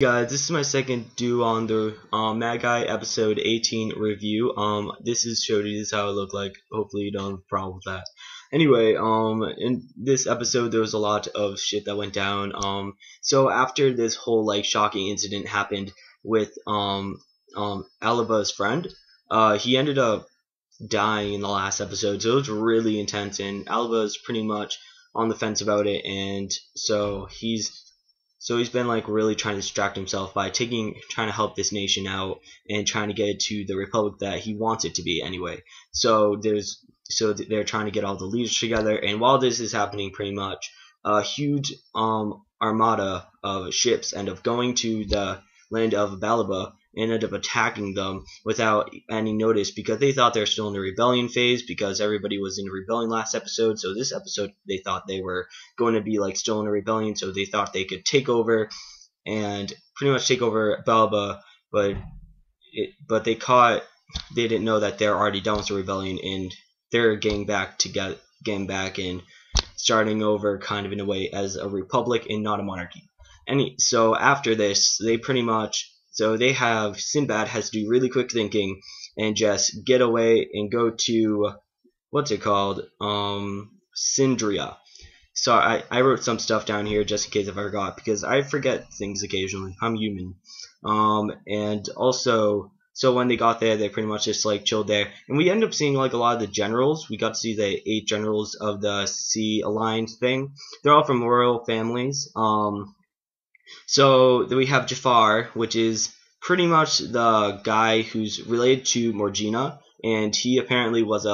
Guys, this is my second due on the Magi episode 18 review. This is showed you this is how it looked like. Hopefully you don't have a problem with that. Anyway, in this episode there was a lot of shit that went down. So after this whole like shocking incident happened with Aliba's friend, he ended up dying in the last episode. So it was really intense, and Aliba's pretty much on the fence about it, and so he's been like really trying to distract himself by trying to help this nation out and trying to get it to the republic that he wants it to be anyway. So they're trying to get all the leaders together, and while this is happening, pretty much a huge armada of ships end up going to the land of Balaba and end up attacking them without any notice because they thought they were still in the rebellion phase because everybody was in a rebellion last episode. So this episode they thought they were going to be like still in a rebellion, so they thought they could take over and pretty much take over Balaba, but they didn't know that they're already done with the rebellion and they're getting back and starting over kind of in a way as a republic and not a monarchy. So after this, they have Sinbad has to do really quick thinking and just get away and go to what's it called, Sindria. So I wrote some stuff down here just in case I forgot because I forget things occasionally. I'm human. And also, so when they got there, they pretty much just like chilled there, and we end up seeing like a lot of the generals. We got to see the 8 generals of the Sea Alliance thing. They're all from royal families. So then we have Jafar, which is pretty much the guy who's related to Morgina, and he apparently was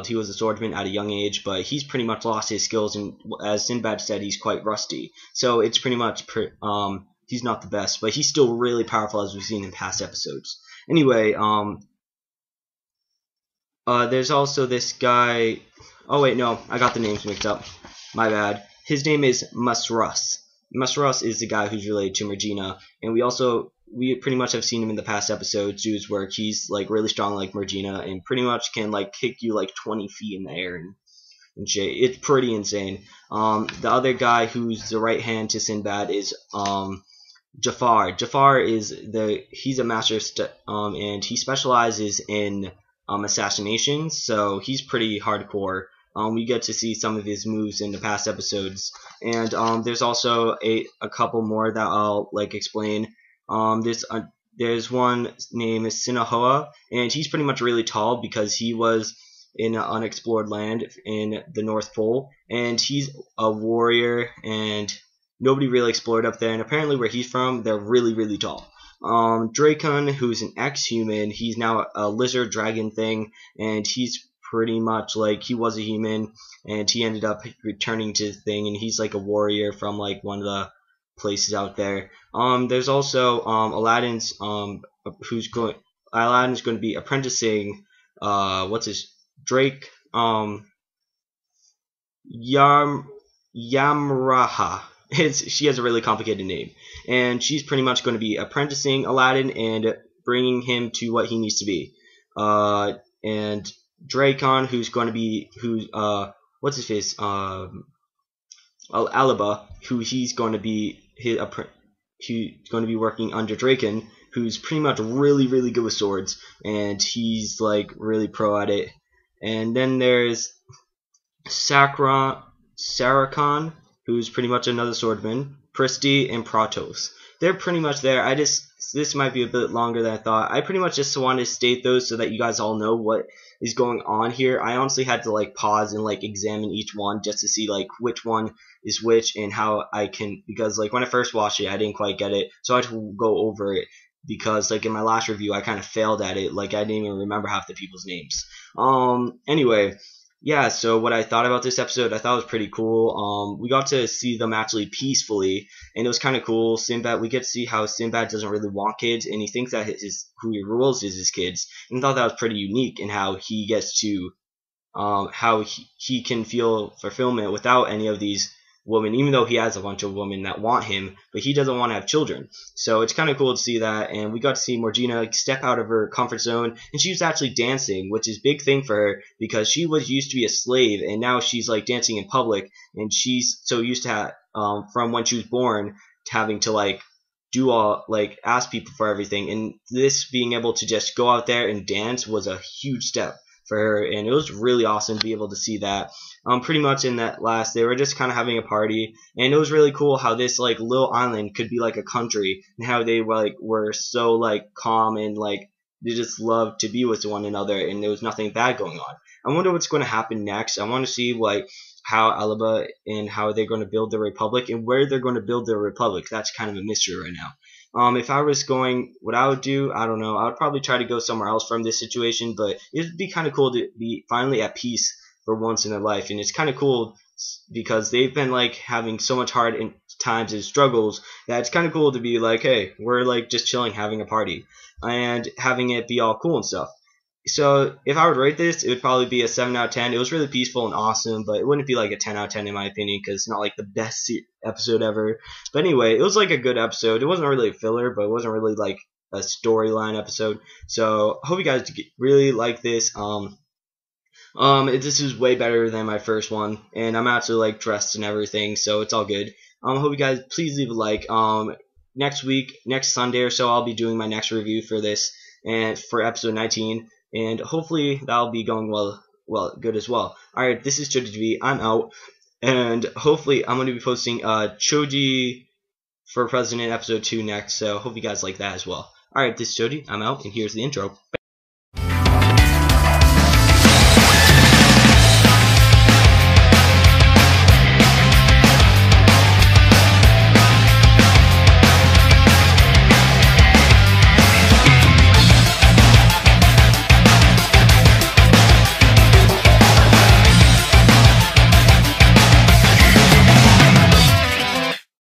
he was a swordsman at a young age, but he's pretty much lost his skills, and as Sinbad said, he's quite rusty. So it's pretty much he's not the best, but he's still really powerful as we've seen in past episodes. Anyway, there's also this guy. Oh wait, no, I got the names mixed up. My bad. His name is Masrus. Masrus is the guy who's related to Morgina, and we pretty much have seen him in the past episodes do his work. He's like really strong like Morgina and pretty much can like kick you like 20 feet in the air and shit. It's pretty insane. The other guy who's the right hand to Sinbad is Jafar. Jafar he's a master and he specializes in assassinations, so he's pretty hardcore. We get to see some of his moves in the past episodes, and there's also a couple more that I'll like explain. There's one named Sinahoa, and he's pretty much really tall because he was in an unexplored land in the North Pole, and he's a warrior, and nobody really explored up there. And apparently, where he's from, they're really, really tall. Dracon, who's an ex-human, he's now a lizard dragon thing, and he's pretty much like he was a human and he ended up returning to the thing, and he's like a warrior from like one of the places out there. There's also Aladdin's Aladdin's going to be apprenticing Drake Yamraha. She has a really complicated name, and she's pretty much going to be apprenticing Aladdin and bringing him to what he needs to be. And Dracon, what's his face? Aliba, who he's going to be working under Dracon, who's pretty much really, really good with swords, and he's like really pro at it. And then there's Sarakon, who's pretty much another swordman, Pristi, and Pratos. They're pretty much there. This might be a bit longer than I thought. I pretty much just wanted to state those so that you guys all know what is going on here. I honestly had to like pause and like examine each one just to see like which one is which and how I can, because like when I first watched it I didn't quite get it, so I had to go over it because like in my last review I kind of failed at it. Like I didn't even remember half the people's names. Anyway, yeah, so what I thought about this episode, I thought it was pretty cool. We got to see them actually peacefully, and it was kind of cool. We get to see how Sinbad doesn't really want kids, and he thinks that who he rules is his kids. And I thought that was pretty unique in how he gets to, how he can feel fulfillment without any of these women, even though he has a bunch of women that want him, but he doesn't want to have children. So it's kind of cool to see that, and we got to see Morgina step out of her comfort zone, and she was actually dancing, which is a big thing for her because she was used to be a slave, and now she's like dancing in public, and she's so used to from when she was born to having to like do all, like, ask people for everything, and this being able to just go out there and dance was a huge step for her, and it was really awesome to be able to see that. Pretty much in that last, they were just kind of having a party, and it was really cool how this, like, little island could be like a country, and how they, like, were so, like, calm, and, like, they just loved to be with one another, and there was nothing bad going on. I wonder what's going to happen next. I want to see, like, how Alaba and how they're going to build their republic, and where they're going to build their republic. That's kind of a mystery right now. If I was going, what I would do, I don't know. I would probably try to go somewhere else from this situation, but it would be kind of cool to be finally at peace for once in their life. And it's kind of cool because they've been, like, having so much hard times and struggles that it's kind of cool to be like, hey, we're, like, just chilling, having a party, and having it be all cool and stuff. So if I would rate this, it would probably be a 7 out of 10. It was really peaceful and awesome, but it wouldn't be like a 10 out of 10 in my opinion, because it's not like the best episode ever. But anyway, it was like a good episode. It wasn't really a filler, but it wasn't really like a storyline episode. So I hope you guys really like this. This is way better than my first one, and I'm actually, like, dressed and everything, so it's all good. I hope you guys please leave a like. Next week, next Sunday or so, I'll be doing my next review for this and for episode 19. And hopefully that'll be going good as well. Alright, this is Choji TV. I'm out. And hopefully I'm going to be posting Choji for President episode 2 next. So hope you guys like that as well. Alright, this is Choji. I'm out, and here's the intro.